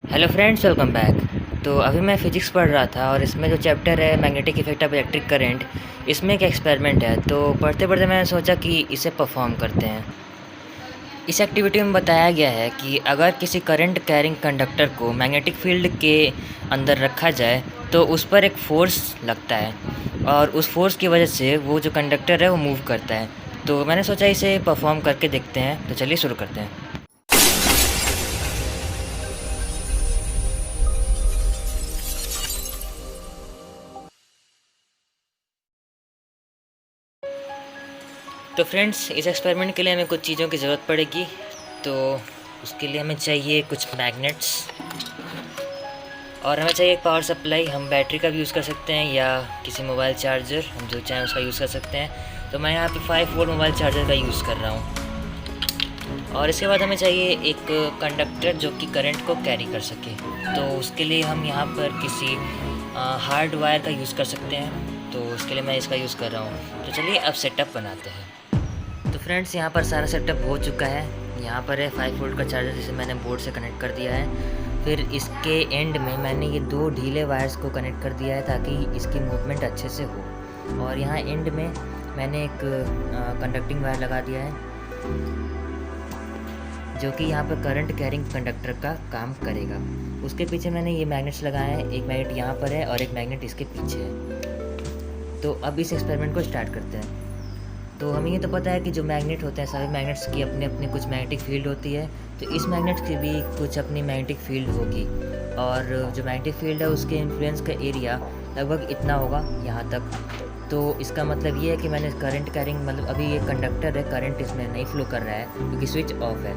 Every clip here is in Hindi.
Hello friends, welcome back. तो अभी मैं फ़िज़िक्स पढ़ रहा था और इसमें जो चैप्टर है magnetic effect of electric current, इसमें एक एक्सपेरिमेंट है। तो पढ़ते पढ़ते मैंने सोचा कि इसे परफॉर्म करते हैं। इस एक्टिविटी में बताया गया है कि अगर किसी करंट कैरिंग कंडक्टर को मैग्नेटिक फील्ड के अंदर रखा जाए तो उस पर एक फ़ोर्स लगता है और उस फोर्स की वजह से वो जो कंडक्टर है वो मूव करता है। तो मैंने सोचा इसे परफॉर्म करके देखते हैं। तो चलिए शुरू करते हैं। तो फ्रेंड्स, इस एक्सपेरिमेंट के लिए हमें कुछ चीज़ों की ज़रूरत पड़ेगी। तो उसके लिए हमें चाहिए कुछ मैग्नेट्स और हमें चाहिए एक पावर सप्लाई। हम बैटरी का भी यूज़ कर सकते हैं या किसी मोबाइल चार्जर, हम जो चाहें उसका यूज़ कर सकते हैं। तो मैं यहाँ पे 5 वोल्ट मोबाइल चार्जर का यूज़ कर रहा हूँ। और इसके बाद हमें चाहिए एक कंडक्टर जो कि करंट को कैरी कर सके। तो उसके लिए हम यहाँ पर किसी हार्ड वायर का यूज़ कर सकते हैं। तो उसके लिए मैं इसका यूज़ कर रहा हूँ। तो चलिए अब सेटअप बनाते हैं। तो फ्रेंड्स, यहाँ पर सारा सेटअप हो चुका है। यहाँ पर है 5 वोल्ट का चार्जर जिसे मैंने बोर्ड से कनेक्ट कर दिया है। फिर इसके एंड में मैंने ये 2 ढीले वायर्स को कनेक्ट कर दिया है ताकि इसकी मूवमेंट अच्छे से हो। और यहाँ एंड में मैंने एक कंडक्टिंग वायर लगा दिया है जो कि यहाँ पर करंट कैरिंग कंडक्टर का काम करेगा। उसके पीछे मैंने ये मैग्नेट्स लगाए हैं। एक मैग्नेट यहाँ पर है और एक मैग्नेट इसके पीछे है। तो अब इस एक्सपेरिमेंट को स्टार्ट करते हैं। तो हमें ये तो पता है कि जो मैग्नेट होते हैं, सारे मैग्नेट्स की अपने अपने कुछ मैग्नेटिक फील्ड होती है। तो इस मैग्नेट की भी कुछ अपनी मैग्नेटिक फील्ड होगी और जो मैग्नेटिक फील्ड है उसके इन्फ्लुएंस का एरिया लगभग इतना होगा यहाँ तक। तो इसका मतलब ये है कि मैंने करंट कैरिंग, मतलब अभी ये कंडक्टर है, करंट इसमें नहीं फ्लो कर रहा है क्योंकि स्विच ऑफ है।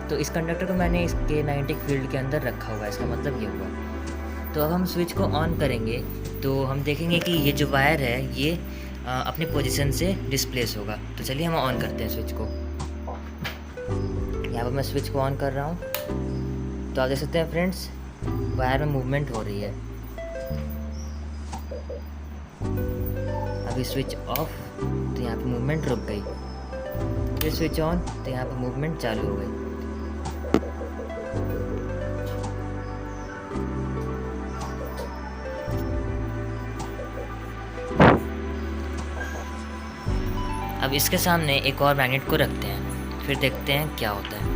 तो इस कंडक्टर को मैंने इसके मैग्नेटिक फील्ड के अंदर रखा हुआ है। इसका मतलब ये हुआ। तो अब हम स्विच को ऑन करेंगे तो हम देखेंगे कि ये जो वायर है ये अपनी पोजीशन से डिस्प्लेस होगा। तो चलिए हम ऑन करते हैं स्विच को। यहाँ पर मैं स्विच को ऑन कर रहा हूँ। तो आप देख सकते हैं फ्रेंड्स, वायर में मूवमेंट हो रही है। अभी स्विच ऑफ तो यहाँ पर मूवमेंट रुक गई। फिर स्विच ऑन तो यहाँ पर मूवमेंट चालू हो गई। अब इसके सामने एक और मैग्नेट को रखते हैं, फिर देखते हैं क्या होता है।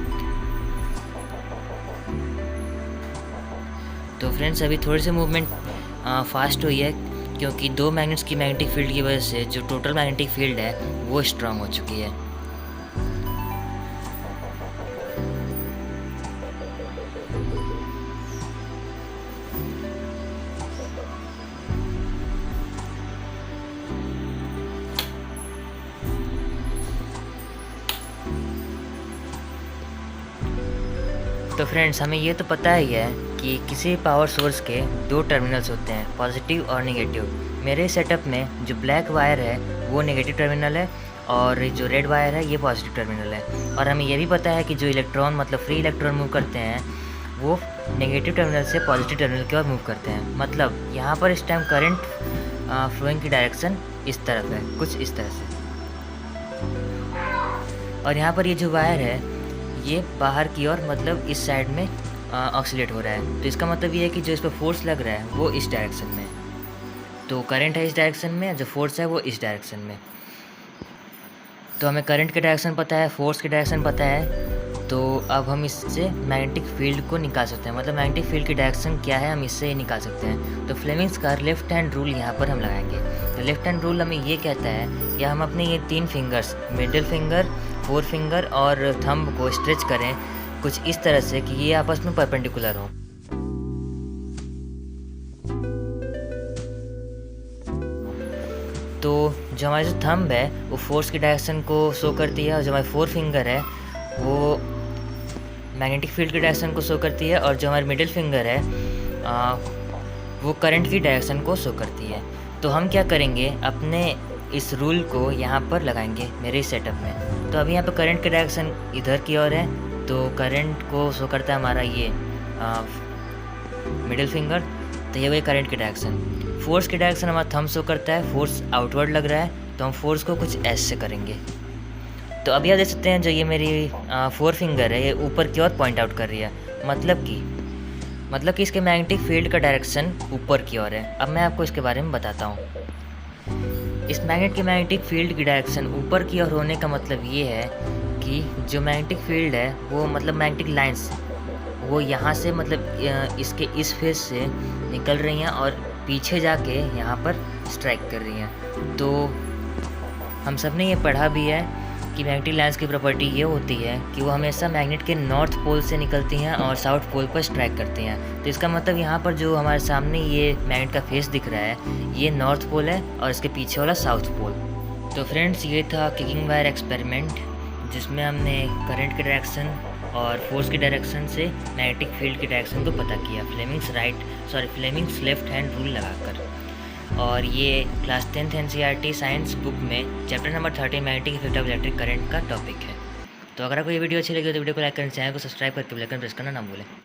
तो फ्रेंड्स, अभी थोड़ी सी मूवमेंट फास्ट हुई है क्योंकि 2 मैग्नेट्स की मैग्नेटिक फील्ड की वजह से जो टोटल मैग्नेटिक फील्ड है वो स्ट्रांग हो चुकी है। तो फ्रेंड्स, हमें ये तो पता ही है कि किसी पावर सोर्स के 2 टर्मिनल्स होते हैं, पॉजिटिव और नेगेटिव। मेरे सेटअप में जो ब्लैक वायर है वो नेगेटिव टर्मिनल है और जो रेड वायर है ये पॉजिटिव टर्मिनल है। और हमें ये भी पता है कि जो इलेक्ट्रॉन, मतलब फ्री इलेक्ट्रॉन मूव करते हैं वो नेगेटिव टर्मिनल से पॉजिटिव टर्मिनल की ओर मूव करते हैं। मतलब यहाँ पर इस टाइम करंट फ्लोइंग की डायरेक्शन इस तरफ है, कुछ इस तरह से। और यहाँ पर ये जो वायर है ये बाहर की ओर, मतलब इस साइड में ऑक्सीलेट हो रहा है। तो इसका मतलब ये है कि जो इस पर फोर्स लग रहा है वो इस डायरेक्शन में। तो करंट है इस डायरेक्शन में, जो फोर्स है वो इस डायरेक्शन में। तो हमें करंट की डायरेक्शन पता है, फोर्स की डायरेक्शन पता है। तो अब हम इससे मैग्नेटिक फील्ड को निकाल सकते हैं। मतलब मैग्नेटिक फील्ड की डायरेक्शन क्या है, हम इससे निकाल सकते हैं। तो फ्लेमिंग्स का लेफ्ट हैंड रूल यहाँ पर हम लगाएंगे। तो लेफ्ट हैंड रूल हमें ये कहता है कि हम अपने ये 3 फिंगर्स, मिडिल फिंगर, 4 फिंगर और थंब को स्ट्रेच करें कुछ इस तरह से कि ये आपस में परपेंडिकुलर हो। तो जो हमारी जो थंब है वो फोर्स की डायरेक्शन को शो करती है और जो हमारी 4 फिंगर है वो मैग्नेटिक फील्ड की डायरेक्शन को शो करती है और जो हमारी मिडिल फिंगर है वो करंट की डायरेक्शन को शो करती है। तो हम क्या करेंगे, अपने इस रूल को यहाँ पर लगाएंगे मेरे सेटअप में। तो अभी यहाँ पर करंट की डायरेक्शन इधर की ओर है। तो करंट को शो करता है हमारा ये मिडिल फिंगर। तो ये वही करंट की डायरेक्शन। फोर्स की डायरेक्शन हमारा थंब शो करता है, फोर्स आउटवर्ड लग रहा है। तो हम फोर्स को कुछ ऐसे करेंगे। तो अभी आप देख सकते हैं जो ये मेरी 4 फिंगर है ये ऊपर की ओर पॉइंट आउट कर रही है। मतलब कि मतलब कि इसके मैग्नेटिक फील्ड का डायरेक्शन ऊपर की ओर है। अब मैं आपको इसके बारे में बताता हूँ। इस मैग्नेट के मैग्नेटिक फील्ड की डायरेक्शन ऊपर की ओर होने का मतलब ये है कि जो मैग्नेटिक फील्ड है वो मतलब मैग्नेटिक लाइंस वो यहाँ से मतलब इसके इस फेस से निकल रही हैं और पीछे जाके यहाँ पर स्ट्राइक कर रही हैं। तो हम सब ने ये पढ़ा भी है कि मैग्नेटिक लाइंस की प्रॉपर्टी ये होती है कि वो हमेशा मैग्नेट के नॉर्थ पोल से निकलती हैं और साउथ पोल पर स्ट्राइक करती हैं। तो इसका मतलब यहाँ पर जो हमारे सामने ये मैग्नेट का फेस दिख रहा है ये नॉर्थ पोल है और इसके पीछे वाला साउथ पोल। तो फ्रेंड्स ये था किकिंग वायर एक्सपेरिमेंट, जिसमें हमने करंट के डायरेक्शन और फोर्स की डायरेक्शन से मैग्नेटिक फील्ड की डायरेक्शन को पता किया फ्लेमिंग्स लेफ्ट हैंड रूल लगाकर। और ये class 10th NCERT science book में chapter number 13 magnetic effect of electric current का टॉपिक है। तो अगर आपको ये वीडियो अच्छी लगी तो वीडियो को लाइक करें, चैनल को सब्सक्राइब करके बेल आइकन प्रेस करना ना भूलें।